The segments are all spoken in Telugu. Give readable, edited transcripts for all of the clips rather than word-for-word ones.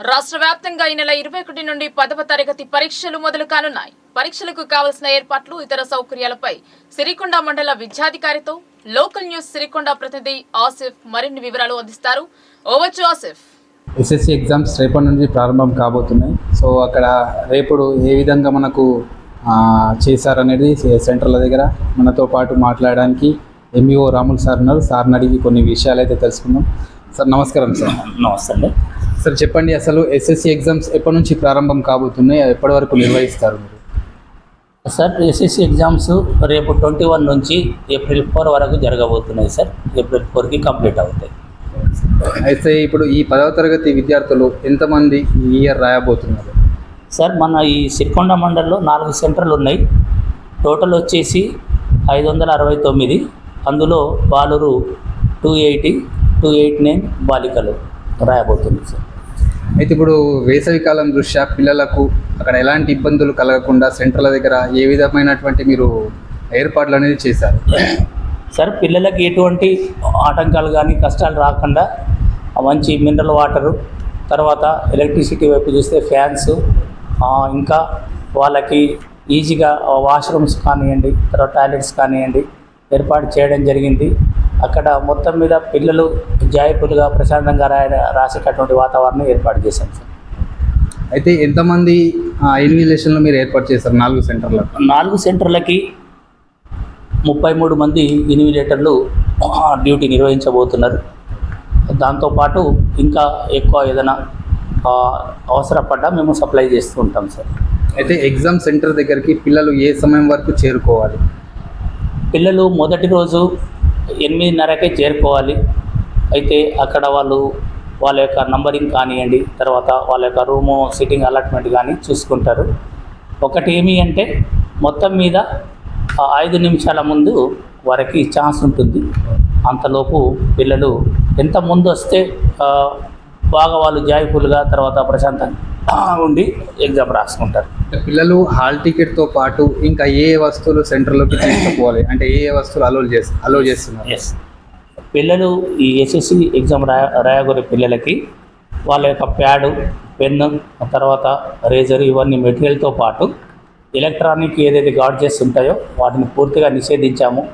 రాష్ట్ర వ్యాప్తంగా ఈ నెల 21 నుండి 10వ తరగతి పరీక్షలు మొదలు కానున్నాయి. పరీక్షలకు కావాల్సిన ఏర్పాట్లు, ఇతర సౌకర్యాలపై సిరికొండ మండల విద్యాధికారితో లోకల్ న్యూస్ సిరికొండ ప్రతినిధి ఆసిఫ్ మరిన్ని వివరాలు అందిస్తారు. ఓవచ్చు ఆసిఫ్. ఎస్ఎస్సి ఎగ్జామ్స్ రేపటి నుంచి ప్రారంభం కాబోతున్నాయి. సో అక్కడ రేపుడు ఏ విధంగా మనకు చేశారనేది సెంటర్ల దగ్గర మనతో పాటు మాట్లాడడానికి ఎంఈఓ రాములు సార్ ఉన్నారు. సార్ని అడిగి కొన్ని విషయాలు అయితే తెలుసుకుందాం. సార్ నమస్కారం. సార్ నమస్తే అండి. సార్ చెప్పండి, అసలు ఎస్ఎస్సి ఎగ్జామ్స్ ఎప్పటి నుంచి ప్రారంభం కాబోతున్నాయి, ఎప్పటి వరకు నిర్వహిస్తారు మీరు? సార్ ఎస్ఎస్సి ఎగ్జామ్స్ రేపు 21 నుంచి ఏప్రిల్ 4 వరకు జరగబోతున్నాయి సార్. ఏప్రిల్ 4కి కంప్లీట్ అవుతాయి. అయితే ఇప్పుడు ఈ 10వ తరగతి విద్యార్థులు ఎంతమంది ఈ ఇయర్ రాయబోతున్నారు? సార్ మన ఈ సిరికొండ మండలంలో 4 సెంటర్లు ఉన్నాయి. టోటల్ వచ్చేసి 569. అందులో బాలురు 280, 289 బాలికలు రాయబోతుంది సార్. అయితే ఇప్పుడు వేసవికాలం దృష్ట్యా పిల్లలకు అక్కడ ఎలాంటి ఇబ్బందులు కలగకుండా సెంటర్ల దగ్గర ఏ విధమైనటువంటి మీరు ఏర్పాట్లు అనేది చేశారు? సార్ పిల్లలకి ఎటువంటి ఆటంకాలు కానీ కష్టాలు రాకుండా మంచి మినరల్ వాటరు, తర్వాత ఎలక్ట్రిసిటీ వైపు చూస్తే ఫ్యాన్స్, ఇంకా వాళ్ళకి ఈజీగా వాష్రూమ్స్ కానివ్వండి, తర్వాత టాయిలెట్స్ కానివ్వండి ఏర్పాటు చేయడం జరిగింది. అక్కడ మొత్తం మీద పిల్లలు జాయిఫుల్గా ప్రశాంతంగా రాసేటటువంటి వాతావరణం ఏర్పాటు చేశాం సార్. అయితే ఎంతమంది ఎన్ని లెసన్లు మీరు ఏర్పాటు చేశారు 4 సెంటర్లకు? 4 సెంటర్లకి 33 మంది ఇన్విజిలేటర్లు డ్యూటీ నిర్వహించబోతున్నారు. దాంతోపాటు ఇంకా ఎక్కువ ఏదైనా అవసరపడ్డా మేము సప్లై చేస్తూ ఉంటాం సార్. అయితే ఎగ్జామ్ సెంటర్ దగ్గరికి పిల్లలు ఏ సమయం వరకు చేరుకోవాలి? పిల్లలు మొదటి రోజు 8:30కే చేరుకోవాలి. అయితే అక్కడ వాళ్ళ యొక్క నంబరింగ్ కానివ్వండి, తర్వాత వాళ్ళ యొక్క రూము సిట్టింగ్ అలాట్మెంట్ కానీ చూసుకుంటారు. ఒకటి ఏమి అంటే మొత్తం మీద 5 నిమిషాల ముందు వారికి ఛాన్స్ ఉంటుంది. అంతలోపు పిల్లలు ఎంత ముందు వస్తే బాగా వాళ్ళు జాయ్ఫుల్గా తర్వాత ప్రశాంతంగా ఉండి ఎగ్జామ్ రాసుకుంటారు. పిల్లలు హాల్ టికెట్తో పాటు ఇంకా ఏ వస్తువులు సెంటర్లోకి తీసుకుపోవాలి, అంటే ఏ వస్తువులు అలో చేస్తున్నారు? ఎస్, పిల్లలు ఈ ఎస్ఎస్సి ఎగ్జామ్ రాయగోరే పిల్లలకి వాళ్ళ యొక్క ప్యాడు, పెన్ను, తర్వాత రేజర్ ఇవన్నీ మెటీరియల్తో పాటు ఎలక్ట్రానిక్ ఏదైతే గాడ్జెట్స్ ఉంటాయో వాటిని పూర్తిగా నిషేధించాము.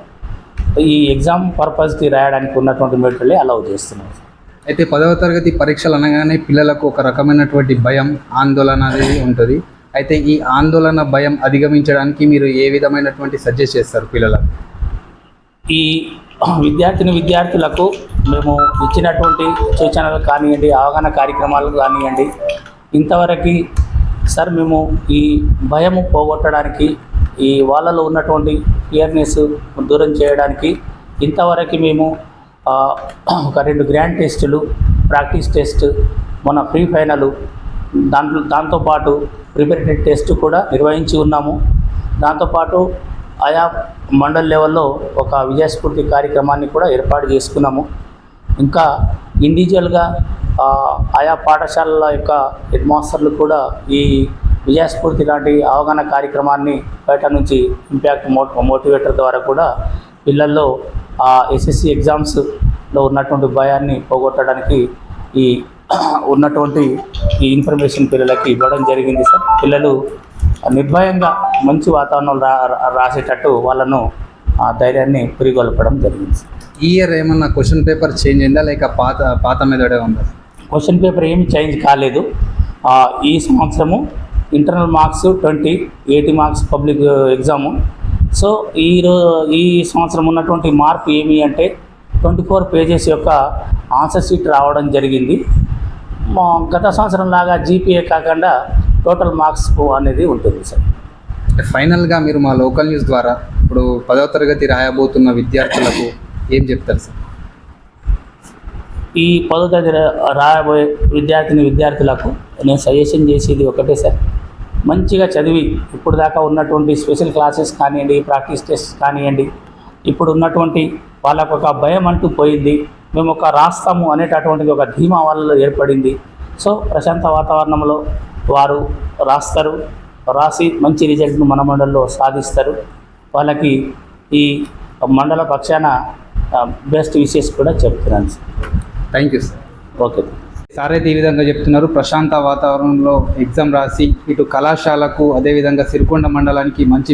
ఈ ఎగ్జామ్ పర్పస్కి రాయడానికి ఉన్నటువంటి మెటీరియల్ అలౌ చేస్తున్నాం. అయితే 10వ తరగతి పరీక్షలు అనగానే పిల్లలకు ఒక రకమైనటువంటి భయం, ఆందోళన అనేది ఉంటుంది. అయితే ఈ ఆందోళన, భయం అధిగమించడానికి మీరు ఏ విధమైనటువంటి సజెస్ట్ చేస్తారు పిల్లలకు? ఈ విద్యార్థులకు మేము ఇచ్చినటువంటి సూచనలు కానివ్వండి, అవగాహన కార్యక్రమాలు కానివ్వండి, ఇంతవరకు సార్ మేము ఈ భయము పోగొట్టడానికి, ఈ వాళ్ళలో ఉన్నటువంటి ఫియర్నెస్ దూరం చేయడానికి ఇంతవరకు మేము ఒక 2 గ్రాండ్ టెస్టులు, ప్రాక్టీస్ టెస్ట్, మన ప్రీ ఫైనల్, దాంతోపాటు ప్రిపరేటరీ టెస్ట్ కూడా నిర్వహించి ఉన్నాము. దాంతోపాటు ఆయా మండల్ లెవెల్లో ఒక విజయస్ఫూర్తి కార్యక్రమాన్ని కూడా ఏర్పాటు చేసుకున్నాము. ఇంకా ఇండివిజువల్గా ఆయా పాఠశాలల యొక్క హెడ్ మాస్టర్లు కూడా ఈ విజయస్ఫూర్తి లాంటి అవగాహన కార్యక్రమాన్ని బయట నుంచి ఇంపాక్ట్ మోటివేటర్ ద్వారా కూడా పిల్లల్లో ఎస్ఎస్సి ఎగ్జామ్స్లో ఉన్నటువంటి భయాన్ని పోగొట్టడానికి ఈ ఉన్నటువంటి ఈ ఇన్ఫర్మేషన్ పిల్లలకి ఇవ్వడం జరిగింది సార్. పిల్లలు నిర్భయంగా మంచి వాతావరణంలో రాసేటట్టు వాళ్ళను ధైర్యాన్ని పురిగొల్పడం జరిగింది సార్. ఈ ఇయర్ ఏమన్నా క్వశ్చన్ పేపర్ చేంజ్ అయిందా, లేక పాత మెథడే ఉందా? క్వశ్చన్ పేపర్ ఏమి చేంజ్ కాలేదు. ఈ సంవత్సరము internal marks 20, 80 marks public exam. So ఈ సంవత్సరం ఉన్నటువంటి మార్పు ఏమి అంటే 24 పేజెస్ యొక్క ఆన్సర్ షీట్ రావడం జరిగింది. గత సంవత్సరం లాగా జీపీఏ కాకుండా టోటల్ మార్క్స్ అనేది ఉంటుంది సార్. ఫైనల్గా మీరు మా లోకల్ న్యూస్ ద్వారా ఇప్పుడు 10వ తరగతి రాయబోతున్న విద్యార్థులకు ఏం చెప్తారు సార్? ఈ 10వ తరగతి రాయబోయే విద్యార్థులకు నేను సజెషన్ చేసేది ఒకటే సార్. మంచిగా చదివి ఇప్పుడు దాకా ఉన్నటువంటి స్పెషల్ క్లాసెస్ కానివ్వండి, ప్రాక్టీస్ టెస్ట్ కానివ్వండి, ఇప్పుడు ఉన్నటువంటి వాళ్ళకు ఒక భయం అంటూ పోయింది. మేము ఒక రాస్తాము అనేటటువంటిది ఒక ధీమా వాళ్ళలో ఏర్పడింది. సో ప్రశాంత వాతావరణంలో వారు రాస్తారు, రాసి మంచి రిజల్ట్ను మన మండలంలో సాధిస్తారు. వాళ్ళకి ఈ మండల పక్షాన బెస్ట్ విషెస్ కూడా చెప్తున్నాను sir. Thank you sir. Okay. Sir అయితే ఈ విధంగా చెప్తున్నారు, ప్రశాంత వాతావరణంలో ఎగ్జామ్ రాసి ఇటు కళాశాలకు అదేవిధంగా సిరికొండ మండలానికి మంచి